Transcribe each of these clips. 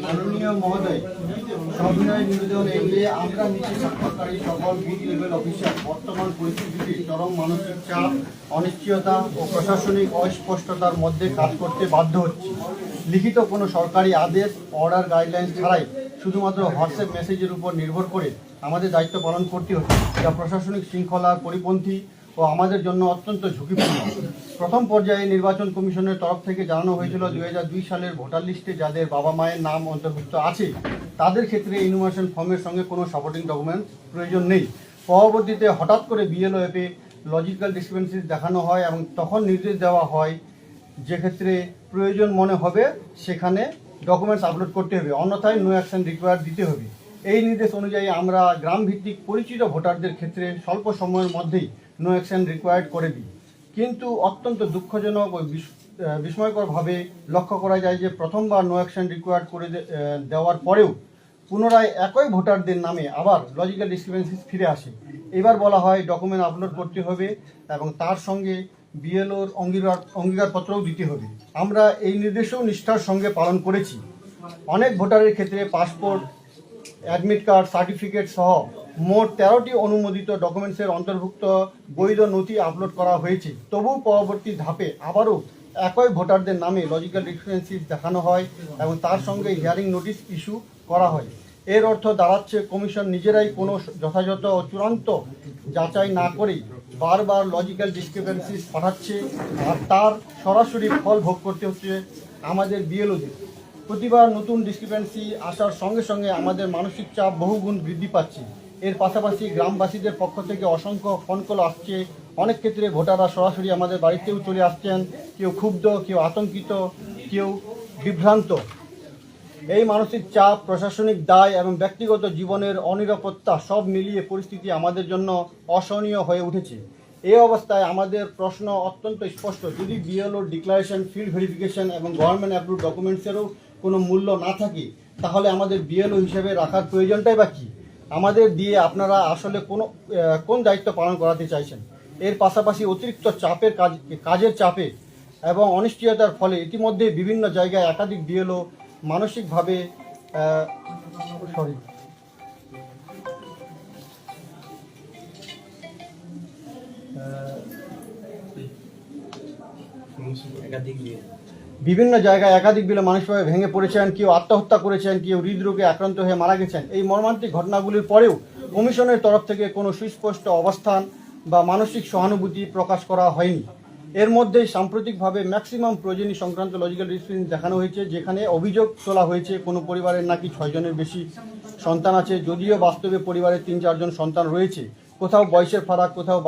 মাননীয় মহোদয়, সবিনয় নিবেদন এগিয়ে আমরা নিচে সাক্ষাৎকারী সকল বুথ লেভেল অফিসার বর্তমান পরিস্থিতিতে চরম মানসিক চাপ, অনিশ্চয়তা ও প্রশাসনিক অস্পষ্টতার মধ্যে কাজ করতে বাধ্য হচ্ছি। লিখিত কোনো সরকারি আদেশ, অর্ডার, গাইডলাইন ছাড়াই শুধুমাত্র হোয়াটসঅ্যাপ মেসেজের উপর নির্ভর করে আমাদের দায়িত্ব পালন করতে হচ্ছে, যা প্রশাসনিক শৃঙ্খলার পরিপন্থী ও আমাদের জন্য অত্যন্ত ঝুঁকিপূর্ণ। প্রথম পর্যায়ে নির্বাচন কমিশনের তরফ থেকে জানানো হয়েছিল 2002 সালের ভোটার লিস্টে যাদের বাবা মায়ের নাম অন্তর্ভুক্ত আছে তাদের ক্ষেত্রে ইনফরমেশন ফর্মের সঙ্গে কোনো সাপোর্টিং ডকুমেন্ট প্রয়োজন নেই। পরবর্তীতে হঠাৎ করে বিএলও অ্যাপে লজিক্যাল ডিসক্রিপেন্সিস দেখানো হয় এবং তখন নির্দেশ দেওয়া হয় যে ক্ষেত্রে প্রয়োজন মনে হবে সেখানে ডকুমেন্টস আপলোড করতে হবে, অন্যথায় নো অ্যাকশন রিকোয়ার্ড দিতে হবে। এই নির্দেশ অনুযায়ী আমরা গ্রামভিত্তিক পরিচিত ভোটারদের ক্ষেত্রে স্বল্প সময়ের মধ্যেই নো অ্যাকশন রিকোয়ার্ড করে দিই। কিন্তু অত্যন্ত দুঃখজনক ও বিস্ময়করভাবে লক্ষ্য করা যায় যে প্রথমবার নো অ্যাকশন রিকোয়ার্ড করে দেওয়ার পরেও পুনরায় একই ভোটারদের নামে আবার লজিক্যাল ডিসক্রিপেন্সিস ফিরে আসে। এবার বলা হয় ডকুমেন্ট আপলোড করতে হবে এবং তার সঙ্গে বিএলওর অঙ্গীকারপত্রও দিতে হবে। আমরা এই নির্দেশও নিষ্ঠার সঙ্গে পালন করেছি। অনেক ভোটারের ক্ষেত্রে পাসপোর্ট, অ্যাডমিট কার্ড, সার্টিফিকেট সহ মোট 13টি অনুমোদিত ডকুমেন্টসের অন্তর্ভুক্ত বৈধ নথি আপলোড করা হয়েছে। তবু পরবর্তী ধাপে আবারও একই ভোটারদের নামে লজিক্যাল ডিসক্রিপেন্সিস দেখানো হয় এবং তার সঙ্গে হিয়ারিং নোটিশ ইস্যু করা হয়। এর অর্থ দাঁড়াচ্ছে কমিশন নিজেরাই কোনো যথাযথ ও চূড়ান্ত যাচাই না করেই বারবার লজিক্যাল ডিসক্রিপেন্সিস পাঠাচ্ছে আর তার সরাসরি ফল ভোগ করতে হচ্ছে আমাদের বিএলওদের। প্রতিবার নতুন ডিসক্রিপেন্সি আসার সঙ্গে সঙ্গে আমাদের মানসিক চাপ বহুগুণ বৃদ্ধি পাচ্ছে। এর পাশাপাশি গ্রামবাসীদের পক্ষ থেকে অসংখ্য ফোন কল আসছে। অনেক ক্ষেত্রে ভোটাররা সরাসরি আমাদের বাড়িতেও চলে আসছেন, কেউ ক্ষুব্ধ, কেউ আতঙ্কিত, কেউ বিভ্রান্ত। এই মানসিক চাপ, প্রশাসনিক দায় এবং ব্যক্তিগত জীবনের অনিরাপত্তা সব মিলিয়ে পরিস্থিতি আমাদের জন্য অসহনীয় হয়ে উঠেছে। এই অবস্থায় আমাদের প্রশ্ন অত্যন্ত স্পষ্ট, যদি বিএলওর ডিক্লারেশন, ফিল্ড ভেরিফিকেশন এবং গভর্নমেন্ট অ্যাপ্রুভ ডকুমেন্টসেরও কোনো মূল্য না থাকে তাহলে আমাদের বিএলও হিসেবে রাখার প্রয়োজনটাই বা কী? আমাদের দিয়ে আপনারা আসলে কোন দায়িত্ব পালন করাতে চাইছেন? এর পাশাপাশি অতিরিক্ত চাপের কাজের চাপে এবং অনিশ্চয়তার ফলে ইতিমধ্যে বিভিন্ন জায়গায় একাধিক বিএলও মানসিকভাবে একাধিক বিলে মানসিকভাবে ভেঙে পড়েছেন, কেউ আত্মহত্যা করেছেন, কেউ হৃদরোগে আক্রান্ত হয়ে মারা গেছেন। এই মর্মান্তিক ঘটনাগুলির পরেও কমিশনের তরফ থেকে কোনো সুস্পষ্ট অবস্থান বা মানসিক সহানুভূতি প্রকাশ করা হয়নি। এর মধ্যে সাম্প্রতিকভাবে ম্যাক্সিমাম প্রয়োজনী সংক্রান্ত লজিক্যাল ডিসক্রিপেন্সি দেখানো হয়েছে, যেখানে অভিযোগ তোলা হয়েছে কোনো পরিবারের নাকি 6 জনের বেশি সন্তান আছে, যদিও বাস্তবে পরিবারের 3-4 জন সন্তান রয়েছে। কোথাও বয়সের ফারাক, কোথাও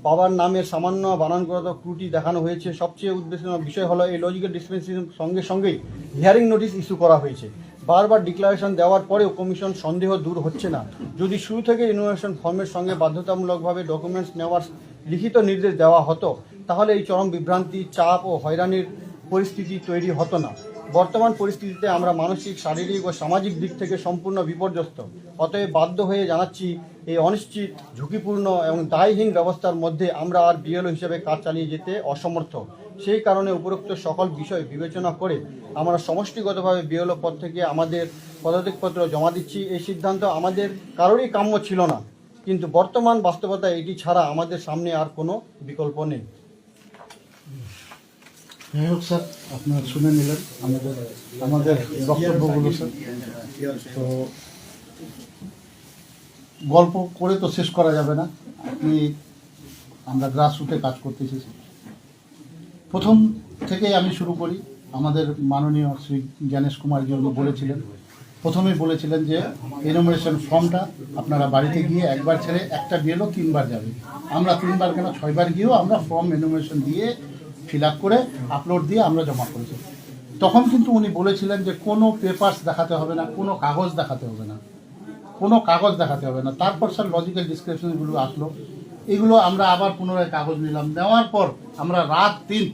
বাবার নামের সামান্য বানানগত ত্রুটি দেখানো হয়েছে। সবচেয়ে উদ্বেগজনক বিষয় হলো এই লজিক্যাল ডিসক্রিপেন্সির সঙ্গেই হিয়ারিং নোটিশ ইস্যু করা হয়েছে। বারবার ডিক্লারেশন দেওয়ার পরেও কমিশন সন্দেহ দূর হচ্ছে না। যদি শুরু থেকে ইনফরমেশন ফর্মের সঙ্গে বাধ্যতামূলকভাবে ডকুমেন্টস নেওয়ার লিখিত নির্দেশ দেওয়া হতো তাহলে এই চরম বিভ্রান্তি, চাপ ও হয়রানির পরিস্থিতি তৈরি হতো না। বর্তমান পরিস্থিতিতে আমরা মানসিক, শারীরিক ও সামাজিক দিক থেকে সম্পূর্ণ বিপর্যস্ত। অতএব বাধ্য হয়ে জানাচ্ছি, এই অনিশ্চিত, ঝুঁকিপূর্ণ এবং দায়হীন ব্যবস্থার মধ্যে আমরা আর বিএলও হিসেবে কাজ চালিয়ে যেতে অসমর্থ। সেই কারণে উপরোক্ত সকল বিষয় বিবেচনা করে আমরা সমষ্টিগতভাবে বিএলও পদ থেকে আমাদের পদত্যাগপত্র জমা দিচ্ছি। এই সিদ্ধান্ত আমাদের কারোরই কাম্য ছিল না, কিন্তু বর্তমান বাস্তবতা এটি ছাড়া আমাদের সামনে আর কোনো বিকল্প নেই। যাই হোক স্যার, আপনার শুনে নিলেন আমাদের বক্তব্যগুলো স্যার। তো গল্প করে তো শেষ করা যাবে না। আমরা গ্রাসরুটে কাজ করতেছি। প্রথম থেকেই আমি শুরু করি। আমাদের মাননীয় শ্রী জ্ঞানেশ কুমার জি বলেছিলেন, প্রথমেই বলেছিলেন যে এনুমারেশন ফর্মটা আপনারা বাড়িতে গিয়ে একবার ছেড়ে একটা বিএলও 3 বার যাবে। আমরা 3 বার কেন 6 বার গিয়েও আমরা ফর্ম এনুমারেশন দিয়ে ফিল আপ করে আপলোড দিয়ে আমরা জমা করেছি। তখন কিন্তু উনি বলেছিলেন যে কোনো পেপারস দেখাতে হবে না, কোনো কাগজ দেখাতে হবে না, কোনো কাগজ দেখাতে হবে না। তারপর স্যার লজিক্যাল ডিসক্রিপশনগুলো আসলো, এগুলো আমরা আবার পুনরায় কাগজ নিলাম। নেওয়ার পর আমরা রাত দিন,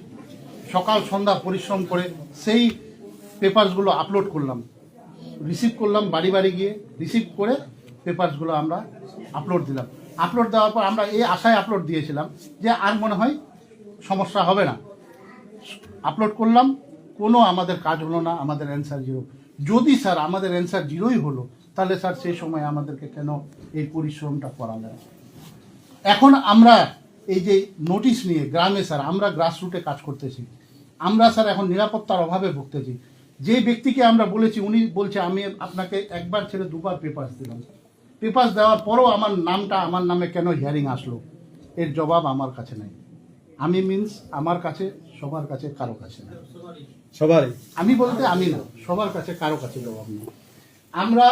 সকাল সন্ধ্যা পরিশ্রম করে সেই পেপারসগুলো আপলোড করলাম, রিসিভ করলাম, বাড়ি বাড়ি গিয়ে রিসিভ করে পেপারসগুলো আমরা আপলোড দিলাম। আপলোড দেওয়ার পর আমরা এই আশায় আপলোড দিয়েছিলাম যে আর মনে হয় সমস্যা হবে না। আপলোড করলাম, কোনো আমাদের কাজ হলো না, আমাদের অ্যান্সার 0। যদি স্যার আমাদের অ্যান্সার জিরোই হলো, তাহলে স্যার সেই সময় আমাদেরকে কেন এই পরিশ্রমটা করালেন? এখন আমরা এই যে নোটিশ নিয়ে গ্রামে স্যার আমরা গ্রাসরুটে কাজ করতেছি, আমরা স্যার এখন নিরাপত্তার অভাবে ভুগতেছি। যে ব্যক্তিকে আমরা বলেছি উনি বলছে আমি আপনাকে একবার ছেড়ে দুবার পেপার্স দিলাম, পেপার্স দেওয়ার পরও আমার নামটা আমার নামে কেন হিয়ারিং আসলো, এর জবাব আমার কাছে নেই। আমি মিন্স আমার কাছে, সবার কাছে, কারো কাছে না। সবারই আমি বলতে আমি না, সবার কাছে কারো কাছে জবাব নেই। আমরা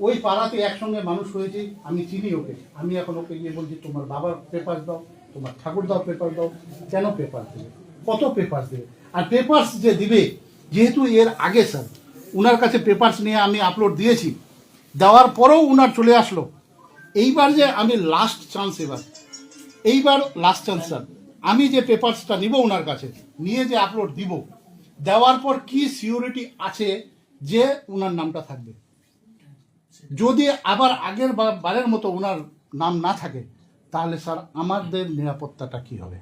ওই পাড়াতে একসঙ্গে মানুষ হয়েছি, আমি চিনি ওকে, আমি এখন ওকে গিয়ে বলছি তোমার বাবার পেপার দাও, তোমার ঠাকুর দাও পেপার দাও, কেন পেপার দেবে, কত পেপার দেবে? আর পেপার্স যে দিবে, যেহেতু এর আগে স্যার উনার কাছে পেপার্স নিয়ে আমি আপলোড দিয়েছি, দেওয়ার পরেও উনার চলে আসলো। এইবার যে আমি লাস্ট চান্স, এইবার লাস্ট চান্স স্যার, আমি যে পেপারসটা নিব ওনার কাছে, নিয়ে যে আপলোড দিব, দেওয়ার পর কি সিকিউরিটি আছে যে ওনার নামটা থাকবে? যদি আবার আগের বারের মতো ওনার নাম না থাকে, তাহলে স্যার আমাদের নিরাপত্তাটা কি হবে?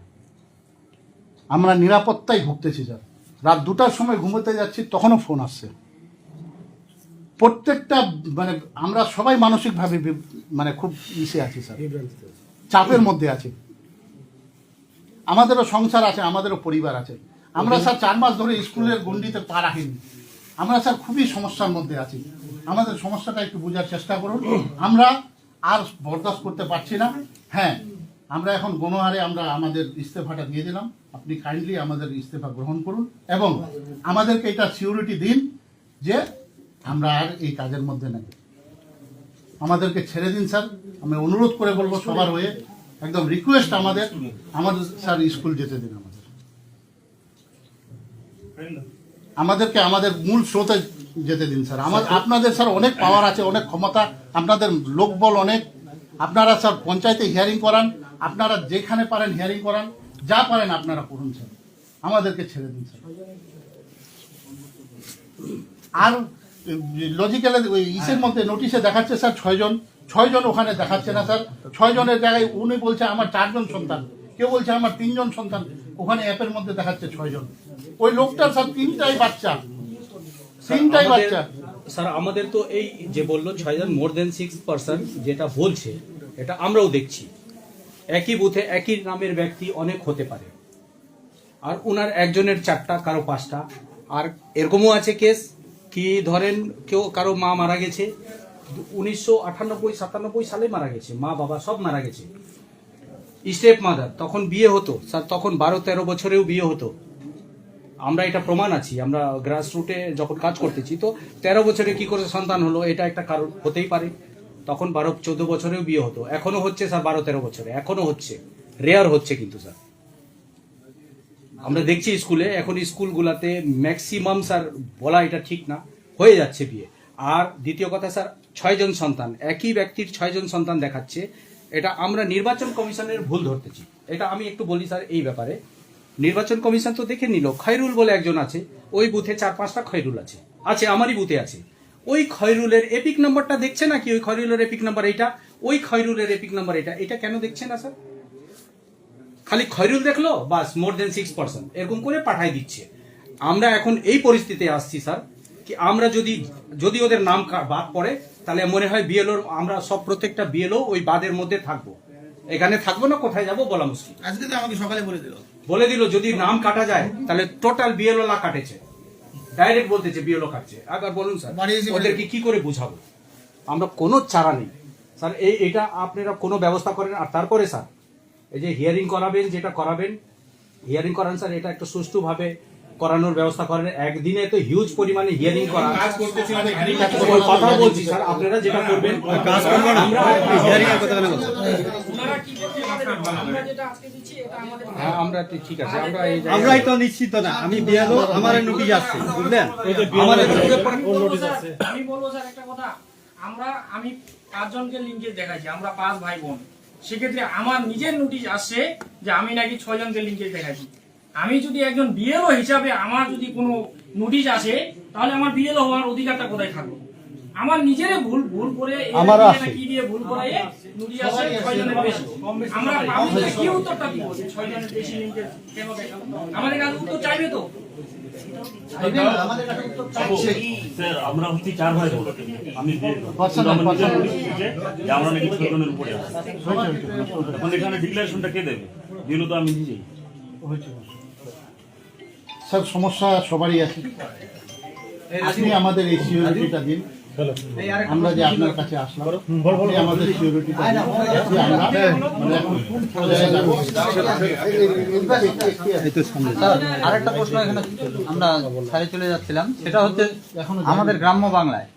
আমরা নিরাপত্তায় ভুগতেছি স্যার। রাত 2টার সময় ঘুমোতে যাচ্ছি, তখনও ফোন আসছে। প্রত্যেকটা মানে আমরা সবাই মানসিকভাবে মানে খুব ইসে আছি স্যার, চাপের মধ্যে আছি। আমাদেরও সংসার আছে, আমাদেরও পরিবার আছে। আমরা স্যার 4 মাস ধরে স্কুলের গণ্ডিতে পা রাখিনি। আমরা স্যার খুবই সমস্যার মধ্যে আছি। আমাদের সমস্যাটা একটু বোঝার চেষ্টা করুন। আমরা আর বরদাস্ত করতে পারছি না। হ্যাঁ, আমরা এখন গণহারে আমরা আমাদের ইস্তফাটা দিয়ে দিলাম। আপনি কাইন্ডলি আমাদের ইস্তফা গ্রহণ করুন এবং আমাদেরকে এটা সিকিউরিটি দিন যে আমরা আর এই কাজের মধ্যে নেই। আমাদেরকে ছেড়ে দিন স্যার। আমি অনুরোধ করে বলবো সবার হয়ে, একদম রিকোয়েস্ট আমাদের স্যার স্কুল যেতে দিন। আমাদেরকে আমাদের মূল স্রোতে যেতে দিন স্যার। আপনাদের স্যার অনেক পাওয়ার আছে, অনেক ক্ষমতা, আপনাদের লোকবল অনেক। আপনারা স্যার পঞ্চায়েতে হিয়ারিং করান, আপনারা যেখানে পারেন হিয়ারিং করান, যা পারেন আপনারা করুন স্যার। আমাদেরকে ছেড়ে দিন স্যার। আর লজিক্যালের ওই ইসের মধ্যে নোটিশে দেখাচ্ছে স্যার 6 জন ওখানে দেখাচ্ছে না স্যার। 6 জনের জায়গায় উনি বলছে আমার 4 জন সন্তান, কেউ বলছে আমার 3 জন সন্তান, ওখানে অ্যাপের মধ্যে দেখাচ্ছে 6 জন। ওই লোকটার স্যার 3টাই বাচ্চা। স্যার আমাদের তো এই যে বললো 6 জন, মোর দেন 6% যেটা বলছে, এটা আমরাও দেখছি। একই বুথে একই নামের ব্যক্তি অনেক হতে পারে, আর উনার একজনের 4টা, কারো 5টা। আর এরকমও আছে কেস কি ধরেন কেউ কারো মা মারা গেছে 1998-97 সালে মারা গেছে, মা বাবা সব মারা গেছে, স্টেপ মাদার, তখন বিয়ে হতো স্যার, তখন 12-13 বছরেও বিয়ে হতো। আমরা এটা প্রমাণ আছি, আমরা গ্রাসরুটে যখন কাজ করতেছি, তো 13 বছরে কি করে সন্তান হলো, এটা একটা কারণ হতেই পারে। তখন 12-14 বছরেও বিয়ে হতো, এখনো হচ্ছে স্যার 12-13 বছরে, এখনো হচ্ছে, রেয়ার হচ্ছে কিন্তু স্যার। আমরা দেখছি স্কুলে, এখন স্কুলগুলাতে ম্যাক্সিমাম স্যার বলা এটা ঠিক না, হয়ে যাচ্ছে বিয়ে। আর দ্বিতীয় কথা স্যার, 6 জন সন্তান, একই ব্যক্তির 6 জন সন্তান দেখাচ্ছে, এটা আমরা নির্বাচন কমিশনের ভুল ধরতেছি। এটা আমি একটু বলি স্যার এই ব্যাপারে। নির্বাচন কমিশন তো দেখে নিল, খয়রুল বলে একজন আছে, ওই বুথে 4-5টা খয়রুল আছে, আমারই বুথে আছে। ওই খয়রুলের এপিক নাম্বারটা দেখছে না কি? ওই খয়রুলের এপিক নাম্বার এইটা, ওই খয়রুলের এপিক নাম্বার এটা কেন দেখছে না স্যার? খালি খয়রুল দেখলো বাস, মোর দেন 6% এরকম করে পাঠাই দিচ্ছে। আমরা এখন এই পরিস্থিতিতে আসছি স্যার, কি আমরা যদি ওদের নাম বাদ পড়ে, তাহলে মনে হয় বিএলও, আমরা সব প্রত্যেকটা বিএলও ওই বাদের মধ্যে থাকবো। এখানে থাকবো না, কোথায় যাবো বলা মুশকিল। আজকে তো আমাকে সকালে বলে দিল যদি নাম কাটা যায়, তাহলে টোটাল বিএলও লা কাটেছে, ডাইরেক্ট বলতেছে বিএলও কাটছে। আবার বলুন স্যার, ওদেরকে কি করে বুঝাবো? আমরা কোনো চারা নেই স্যার। এটা আপনারা কোনো ব্যবস্থা করেন। আর তারপরে স্যার, এই যে হিয়ারিং করাবেন, যেটা করাবেন হিয়ারিং করান স্যার, এটা একটা সুষ্ঠুভাবে করানোর ব্যবস্থা করেন। একদিনে তো হিউজ পরিমাণে হিয়ারিং করা, কথা বলছি স্যার, আপনারা যেটা করবেন কাজ করবেন। হ্যাঁ, আমরা ঠিক আছে, আমরাই তো নিশ্চিত না। আমি বিয়ালো, আমার নোটিশ আসছে, বুঝলেন? আমি বলবো স্যার একটা কথা, আমি 5 জনকে লিঙ্কে দেখাচ্ছি, আমরা 5 ভাই বোন। সেক্ষেত্রে আমার নিজের নোটিশ আসছে যে আমি নাকি 6 জনকে লিঙ্কে দেখাচ্ছি। আমি যদি একজন বিএলও হিসাবে আমার যদি কোনো নোটিশ আসে, তাহলে আমার বিএলও হওয়ার অধিকারটা কোথায় থাকলো? আমার নিজের ভুল করে কি দিয়ে ভুল করাই নোটিশ আসে 6 জনের বেশি। আমরা পাবলিককে কি উত্তরটা দিব? 6 জনের বেশি লিঙ্কে কেন দেখাবো? আমাদের কাছে উত্তর চাইবে তো। আমাদের কাছে উত্তর চাইছে। স্যার আমরা হচ্ছে 4 ভাই বোন। আমি Personal, আমার নিজের personal. নোটিশ দিয়েছে যে আমরা নাকি 6 জনের উপরে আছি। এখন এখানে ডিক্লারেশনটা কে দেবে? দিল তো আমি নিজেই। স্যার সমস্যা সবারই আছে, আপনি আমাদের এই সিকিউরিটিটা দিন। আমরা যে আপনার কাছে আসলাম, আপনি আমাদের সিকিউরিটিটা দিন যে আমরা মানে এখন কোন পর্যায়ে যাবো। আরেকটা প্রশ্ন এখানে আমরা সারি চলে যাচ্ছিলাম, সেটা হচ্ছে আমাদের গ্রাম্য বাংলায়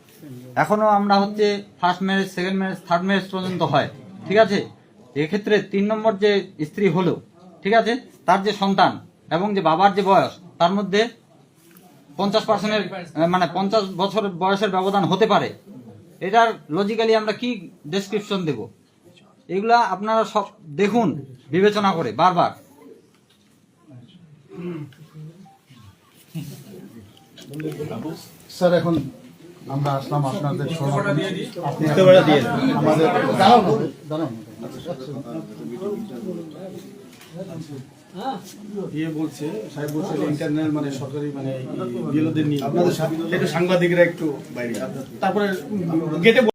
এখনো আমরা হচ্ছে first marriage, second marriage, third marriage পর্যন্ত হয়, ঠিক আছে। এক্ষেত্রে 3 নম্বর যে স্ত্রী হলো, ঠিক আছে, তার যে সন্তান এবং যে বাবার যে বয়স, তার মধ্যে 50% মানে 50 বছর বয়সের ব্যবধান হতে পারে। এটার লজিক্যালি আমরা কি ডেসক্রিপশন দেব? এগুলা আপনারা সব দেখুন বিবেচনা করে বারবার। স্যার এখন আমরা আসলাম আপনাদের সভাপতি, আপনি আমাদের দাঁড়ান। ইয়ে বলছে, সাহেব বলছে ইন্টারনাল মানে সরকারি মানে বিএলওদের নিয়ে আপনাদের একটু সাংবাদিকরা একটু বাইরে, তারপরে গেটে